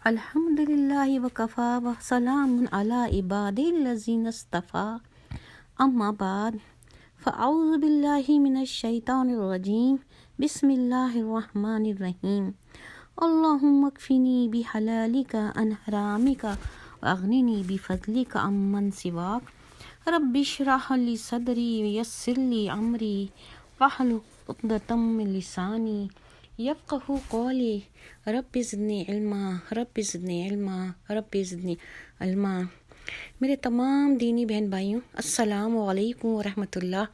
الحمدللہ وکفا وسلام علی عبادہ الذین اصطفیٰ اما بعد فاعوذ باللہ من الشیطان الرجیم بسم اللہ الرحمن الرحیم اللہم اکفنی بحلالک عن حرامک واغننی بفضلک عمن سواک رب اشرح لی صدری ویسر لی امری واحلل عقدۃ من لسانی یفقہوا قولی رب زدنی علما. میرے تمام دینی بہن بھائیوں، السلام علیکم ورحمۃ اللہ.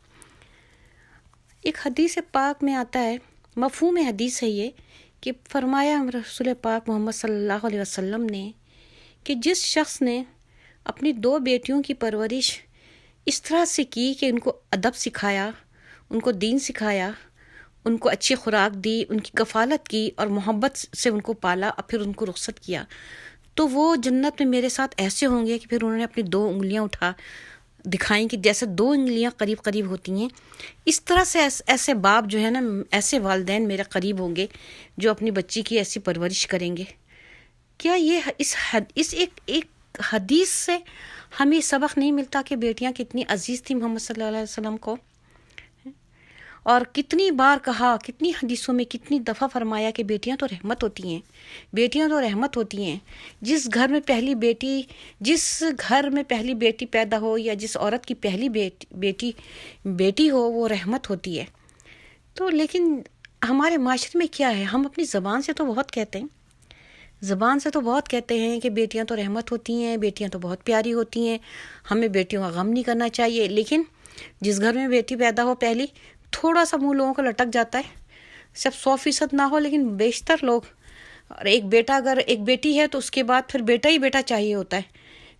ایک حدیث پاک میں آتا ہے، مفہوم حدیث ہے یہ، کہ فرمایا رسول پاک محمد صلی اللہ علیہ وسلم نے کہ جس شخص نے اپنی 2 بیٹیوں کی پرورش اس طرح سے کی کہ ان کو ادب سکھایا، ان کو دین سکھایا، ان کو اچھی خوراک دی، ان کی کفالت کی اور محبت سے ان کو پالا اور پھر ان کو رخصت کیا، تو وہ جنت میں میرے ساتھ ایسے ہوں گے کہ پھر انہوں نے اپنی 2 انگلیاں اٹھا دکھائیں کہ جیسے 2 انگلیاں قریب قریب ہوتی ہیں، اس طرح سے ایسے باپ جو ہے نا، ایسے والدین میرے قریب ہوں گے جو اپنی بچی کی ایسی پرورش کریں گے. کیا یہ اس ایک حدیث سے ہمیں سبق نہیں ملتا کہ بیٹیاں کتنی عزیز تھیں محمد صلی اللہ علیہ وسلم کو؟ اور کتنی بار کہا، کتنی حدیثوں میں کتنی دفعہ فرمایا کہ بیٹیاں تو رحمت ہوتی ہیں، بیٹیاں تو رحمت ہوتی ہیں. جس گھر میں پہلی بیٹی پیدا ہو یا جس عورت کی پہلی بیٹی ہو، وہ رحمت ہوتی ہے. تو لیکن ہمارے معاشرے میں کیا ہے، ہم اپنی زبان سے تو بہت کہتے ہیں کہ بیٹیاں تو رحمت ہوتی ہیں، بیٹیاں تو بہت پیاری ہوتی ہیں، ہمیں بیٹیوں کا غم نہیں کرنا چاہیے. لیکن جس گھر میں بیٹی پیدا ہو پہلی، تھوڑا سا منہ لوگوں کو لٹک جاتا ہے. سب 100% نہ ہو لیکن بیشتر لوگ، اور اگر ایک بیٹی ہے تو اس کے بعد پھر بیٹا ہی بیٹا چاہیے ہوتا ہے.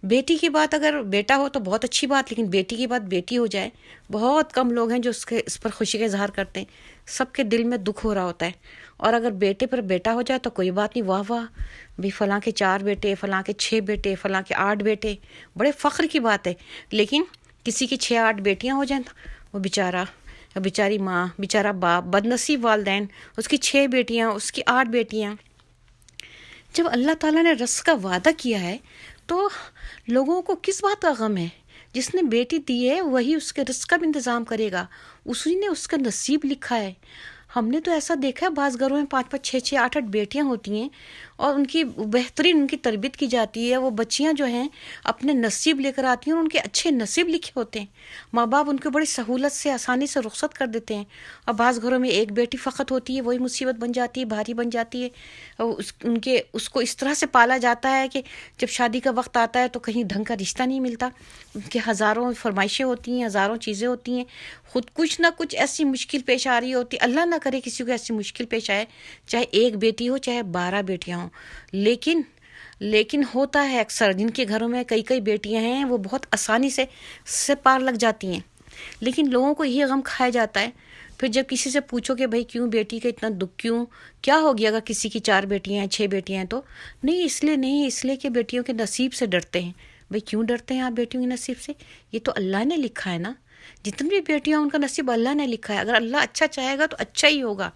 بیٹی کی بات اگر بیٹا ہو تو بہت اچھی بات، لیکن بیٹی کی بات بیٹی ہو جائے، بہت کم لوگ ہیں جو اس پر خوشی کا اظہار کرتے ہیں. سب کے دل میں دکھ ہو رہا ہوتا ہے. اور اگر بیٹے پر بیٹا ہو جائے تو کوئی بات نہیں، واہ واہ بھی، فلاں کے 4 بیٹے، فلاں کے 6 بیٹے، فلاں کے 8 بیٹے، بڑے فخر کی بات ہے. لیکن کسی کی 6-8 بیٹیاں ہو جائیں تو وہ بیچاری ماں، بیچارہ باپ، بدنصیب والدین، اس کی 6 بیٹیاں، اس کی 8 بیٹیاں. جب اللہ تعالیٰ نے رزق کا وعدہ کیا ہے تو لوگوں کو کس بات کا غم ہے؟ جس نے بیٹی دی ہے وہی اس کے رزق کا بھی انتظام کرے گا، اسی نے اس کا نصیب لکھا ہے. ہم نے تو ایسا دیکھا ہے، بعض گھروں میں 5-5 6-6 8-8 بیٹیاں ہوتی ہیں اور ان کی بہترین ان کی تربیت کی جاتی ہے. وہ بچیاں جو ہیں اپنے نصیب لے کر آتی ہیں اور ان کے اچھے نصیب لکھے ہوتے ہیں. ماں باپ ان کو بڑی سہولت سے، آسانی سے رخصت کر دیتے ہیں. اور بعض گھروں میں ایک بیٹی فقط ہوتی ہے، وہی مصیبت بن جاتی ہے، بھاری بن جاتی ہے. اس کو اس طرح سے پالا جاتا ہے کہ جب شادی کا وقت آتا ہے تو کہیں ڈھنگ کا رشتہ نہیں ملتا. ان کے ہزاروں فرمائشیں ہوتی ہیں، ہزاروں چیزیں ہوتی ہیں، خود کچھ نہ کچھ ایسی مشکل پیش آ رہی ہوتی. اللہ نہ کرے کسی کو ایسی مشکل پیش آئے، چاہے 1 بیٹی ہو چاہے 12 بیٹیاں ہوں. لیکن ہوتا ہے اکثر جن کے گھروں میں کئی بیٹیاں ہیں، وہ بہت آسانی سے پار لگ جاتی ہیں. لیکن لوگوں کو یہ غم کھایا جاتا ہے. پھر جب کسی سے پوچھو کہ بھائی کیوں بیٹی کا اتنا دکھ، کیوں، کیا ہو گیا؟ اگر کسی کی 4 بیٹیاں ہیں، 6 بیٹیاں ہیں، تو نہیں، اس لیے کہ بیٹیوں کے نصیب سے ڈرتے ہیں. بھائی کیوں ڈرتے ہیں آپ بیٹیوں کے نصیب سے؟ یہ تو اللہ نے لکھا ہے نا. جتنی بھی بیٹیاں ان کا نصیب اللہ نے لکھا ہے. اگر اللہ اچھا چاہے گا تو اچھا ہی ہوگا.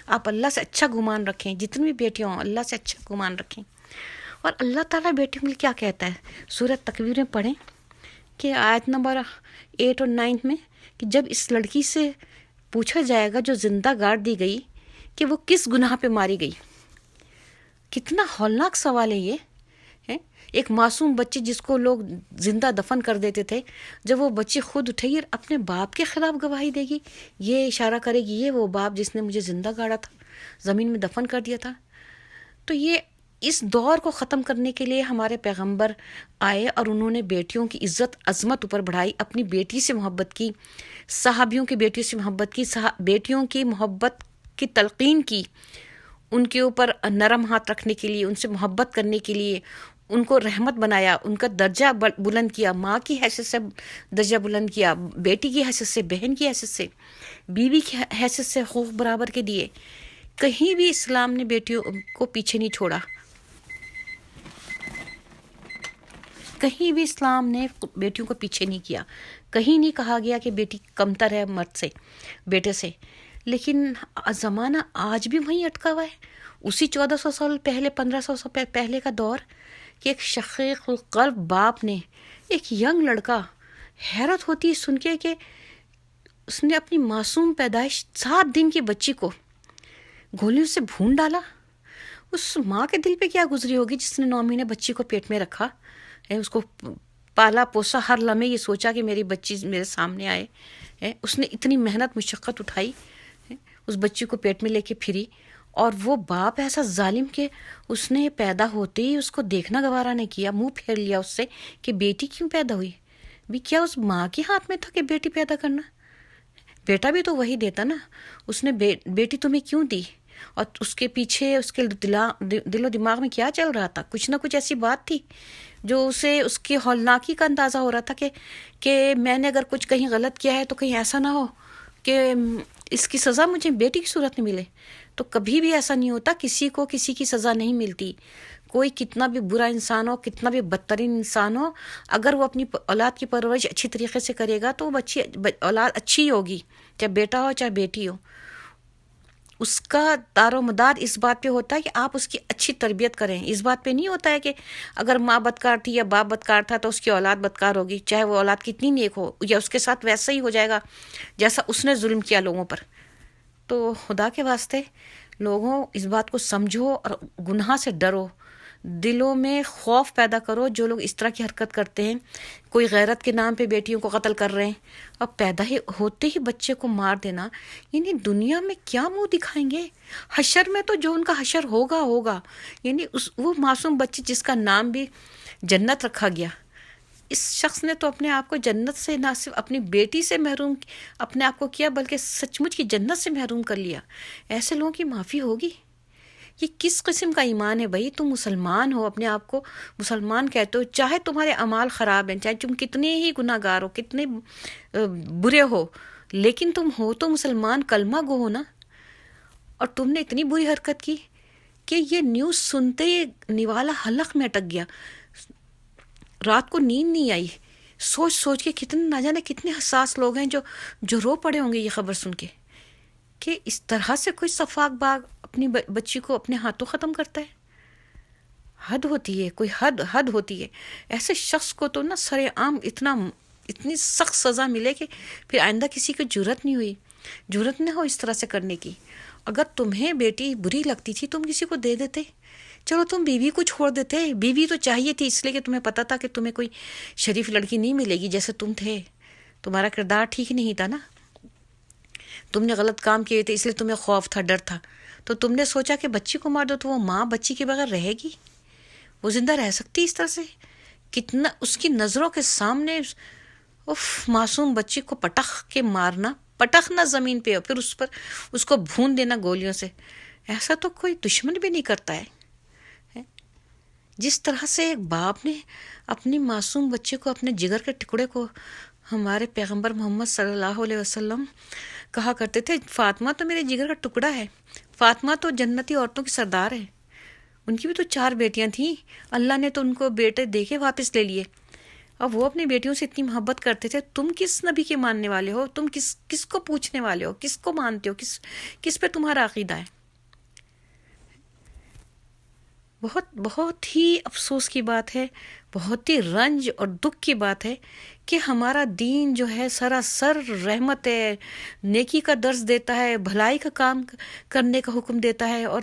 آپ اللہ سے اچھا گمان رکھیں، جتنی بھی بیٹیاں ہوں اللہ سے اچھا گمان رکھیں. اور اللہ تعالیٰ بیٹیوں کے لیے کیا کہتا ہے؟ سورۃ تکویر میں پڑھیں کہ آیت نمبر 8 اور 9 میں، کہ جب اس لڑکی سے پوچھا جائے گا جو زندہ گاڑ دی گئی کہ وہ کس گناہ پہ ماری گئی. کتنا ہولناک سوال ہے یہ. ایک معصوم بچی جس کو لوگ زندہ دفن کر دیتے تھے، جب وہ بچی خود اٹھے گی اپنے باپ کے خلاف گواہی دے گی، یہ اشارہ کرے گی یہ وہ باپ جس نے مجھے زندہ گاڑا تھا، زمین میں دفن کر دیا تھا. تو یہ اس دور کو ختم کرنے کے لیے ہمارے پیغمبر آئے اور انہوں نے بیٹیوں کی عزت عظمت اوپر بڑھائی، اپنی بیٹی سے محبت کی، صحابیوں کی بیٹیوں سے محبت کی، بیٹیوں کی محبت کی تلقین کی، ان کے اوپر نرم ہاتھ رکھنے کے لیے، ان سے محبت کرنے کے لیے، ان کو رحمت بنایا، ان کا درجہ بلند کیا، ماں کی حیثیت سے درجہ بلند کیا، بیٹی کی حیثیت سے، بہن کی حیثیت سے، بیوی کی حیثیت سے حقوق برابر کے دیے. کہیں بھی اسلام نے بیٹیوں کو پیچھے نہیں چھوڑا. کہیں بھی اسلام نے بیٹیوں کو پیچھے نہیں کیا. کہیں نہیں کہا گیا کہ بیٹی کمتر ہے مرد سے، بیٹے سے. لیکن زمانہ آج بھی وہیں اٹکا ہوا ہے. اسی 1400 سال پہلے، 1500 سال پہلے کا دور، کہ ایک شقیق القلب باپ نے ایک ینگ لڑکا، حیرت ہوتی ہے سن کے کہ اس نے اپنی معصوم پیدائش 7 دن کی بچی کو گولیوں سے بھون ڈالا. اس ماں کے دل پہ کیا گزری ہوگی جس نے 9 مہینے بچی کو پیٹ میں رکھا، اس کو پالا پوسا، ہر لمحے یہ سوچا کہ میری بچی میرے سامنے آئے. اس نے اتنی محنت مشقت اٹھائی، اس بچی کو پیٹ میں لے کے پھری، اور وہ باپ ایسا ظالم کہ اس نے پیدا ہوتے ہی اس کو دیکھنا گوارا نہیں کیا، منہ پھیر لیا اس سے کہ بیٹی کیوں پیدا ہوئی. بھی کیا اس ماں کے ہاتھ میں تھا کہ بیٹی پیدا کرنا؟ بیٹا بھی تو وہی دیتا نا. اس نے بیٹی تمہیں کیوں دی؟ اور اس کے پیچھے اس کے دل و دماغ میں کیا چل رہا تھا؟ کچھ نہ کچھ ایسی بات تھی جو اسے اس کی ہولناکی کا اندازہ ہو رہا تھا کہ میں نے اگر کچھ کہیں غلط کیا ہے تو کہیں ایسا نہ ہو کہ اس کی سزا مجھے بیٹی کی صورت میں ملے. تو کبھی بھی ایسا نہیں ہوتا، کسی کو کسی کی سزا نہیں ملتی. کوئی کتنا بھی برا انسان ہو، کتنا بھی بدترین انسان ہو، اگر وہ اپنی اولاد کی پرورش اچھی طریقے سے کرے گا تو وہ اولاد اچھی ہوگی، چاہے بیٹا ہو چاہے بیٹی ہو. اس کا دار و مدار اس بات پہ ہوتا ہے کہ آپ اس کی اچھی تربیت کریں. اس بات پہ نہیں ہوتا ہے کہ اگر ماں بدکار تھی یا باپ بدکار تھا تو اس کی اولاد بدکار ہوگی، چاہے وہ اولاد کتنی نیک ہو، یا اس کے ساتھ ویسا ہی ہو جائے گا جیسا اس نے ظلم کیا لوگوں پر. تو خدا کے واسطے لوگوں اس بات کو سمجھو اور گناہ سے ڈرو، دلوں میں خوف پیدا کرو. جو لوگ اس طرح کی حرکت کرتے ہیں، کوئی غیرت کے نام پہ بیٹیوں کو قتل کر رہے ہیں، اور پیدا ہی ہوتے ہی بچے کو مار دینا، یعنی دنیا میں کیا منہ دکھائیں گے؟ حشر میں تو جو ان کا حشر ہوگا. یعنی وہ معصوم بچی جس کا نام بھی جنت رکھا گیا، اس شخص نے تو اپنے آپ کو جنت سے نہ صرف اپنی بیٹی سے محروم اپنے آپ کو کیا، بلکہ سچ مچ کی جنت سے محروم کر لیا. ایسے لوگوں کی معافی ہوگی؟ یہ کس قسم کا ایمان ہے بھائی؟ تم مسلمان ہو، اپنے آپ کو مسلمان کہتے ہو، چاہے تمہارے اعمال خراب ہیں، چاہے تم کتنے ہی گناہ گار ہو، کتنے برے ہو، لیکن تم ہو تو مسلمان، کلمہ گو ہو نا. اور تم نے اتنی بری حرکت کی کہ یہ نیوز سنتے ہی نوالا حلق میں اٹک گیا، رات کو نیند نہیں آئی، سوچ سوچ کے کتنے نہ جانے کتنے حساس لوگ ہیں جو رو پڑے ہوں گے یہ خبر سن کے کہ اس طرح سے کوئی سفاک باغ اپنی بچی کو اپنے ہاتھوں ختم کرتا ہے. حد ہوتی ہے، کوئی حد ہوتی ہے. ایسے شخص کو تو نا سر عام اتنی سخت سزا ملے کہ پھر آئندہ کسی کو جرت نہ ہو اس طرح سے کرنے کی. اگر تمہیں بیٹی بری لگتی تھی تم کسی کو دے دیتے، چلو تم بیوی کو چھوڑ دیتے. بیوی تو چاہیے تھی اس لیے کہ تمہیں پتا تھا کہ تمہیں کوئی شریف لڑکی نہیں ملے گی جیسے تم تھے، تمہارا کردار ٹھیک نہیں تھا نا، تم نے غلط کام کیے تھے، اس لیے تمہیں خوف تھا، ڈر تھا. تو تم نے سوچا کہ بچی کو مار دو، تو وہ ماں بچی کے بغیر رہے گی؟ وہ زندہ رہ سکتی اس طرح سے؟ کتنا اس کی نظروں کے سامنے معصوم بچی کو پٹخنا زمین پہ، اور پھر اس کو بھون دینا گولیوں سے. ایسا تو کوئی دشمن بھی نہیں کرتا ہے. جس طرح سے ایک باپ نے اپنی معصوم بچے کو، اپنے جگر کے ٹکڑے کو، ہمارے پیغمبر محمد صلی اللہ علیہ وسلم کہا کرتے تھے فاطمہ تو میرے جگر کا ٹکڑا ہے، فاطمہ تو جنتی عورتوں کی سردار ہے. ان کی بھی تو 4 بیٹیاں تھیں، اللہ نے تو ان کو بیٹے دے کے واپس لے لیے، اور وہ اپنی بیٹیوں سے اتنی محبت کرتے تھے. تم کس نبی کے ماننے والے ہو؟ تم کس کو پوچھنے والے ہو؟ کس کو مانتے ہو؟ کس پہ تمہارا عقیدہ ہے؟ بہت بہت ہی افسوس کی بات ہے، بہت ہی رنج اور دکھ کی بات ہے کہ ہمارا دین جو ہے سراسر رحمت ہے، نیکی کا درس دیتا ہے، بھلائی کا کام کرنے کا حکم دیتا ہے، اور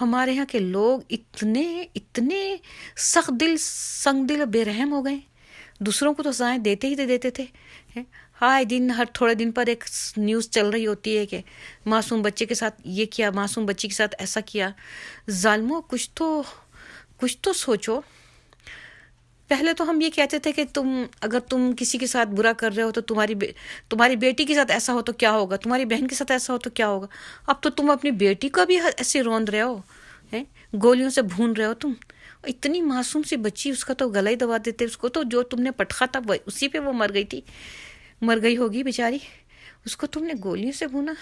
ہمارے ہاں کے لوگ اتنے سنگ دل بے رحم ہو گئے. دوسروں کو تو سزائیں دیتے ہی دیتے تھے. ہر تھوڑے دن پر ایک نیوز چل رہی ہوتی ہے کہ معصوم بچے کے ساتھ یہ کیا، معصوم بچی کے ساتھ ایسا کیا. ظالموں، کچھ تو سوچو. پہلے تو ہم یہ کہتے تھے کہ اگر تم کسی کے ساتھ برا کر رہے ہو تو تمہاری بیٹی کے ساتھ ایسا ہو تو کیا ہوگا، تمہاری بہن کے ساتھ ایسا ہو تو کیا ہوگا. اب تو تم اپنی بیٹی کو بھی ایسے روند رہے ہو، گولیوں سے بھون رہے ہو. تم اتنی معصوم سی بچی، اس کا تو گلا ہی دبا دیتے. اس کو تو جو تم نے پٹخا تھا اسی پہ وہ مر گئی ہوگی بیچاری، اس کو تم نے گولیوں سے بھونا.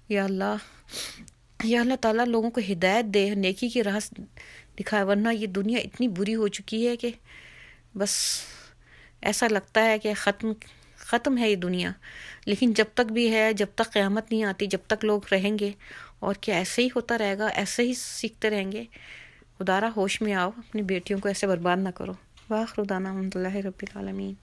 یا اللہ تعالیٰ لوگوں کو ہدایت دے، نیکی کی راہ دکھائے، ورنہ یہ دنیا اتنی بری ہو چکی ہے کہ بس ایسا لگتا ہے کہ ختم ہے یہ دنیا. لیکن جب تک بھی ہے، جب تک قیامت نہیں آتی، جب تک لوگ رہیں گے اور کیا ایسے ہی ہوتا رہے گا، ایسے ہی سیکھتے رہیں گے؟ خدا را ہوش میں آؤ، اپنی بیٹیوں کو ایسے برباد نہ کرو۔ وآخر دعوانا الحمد للہ رب العالمین۔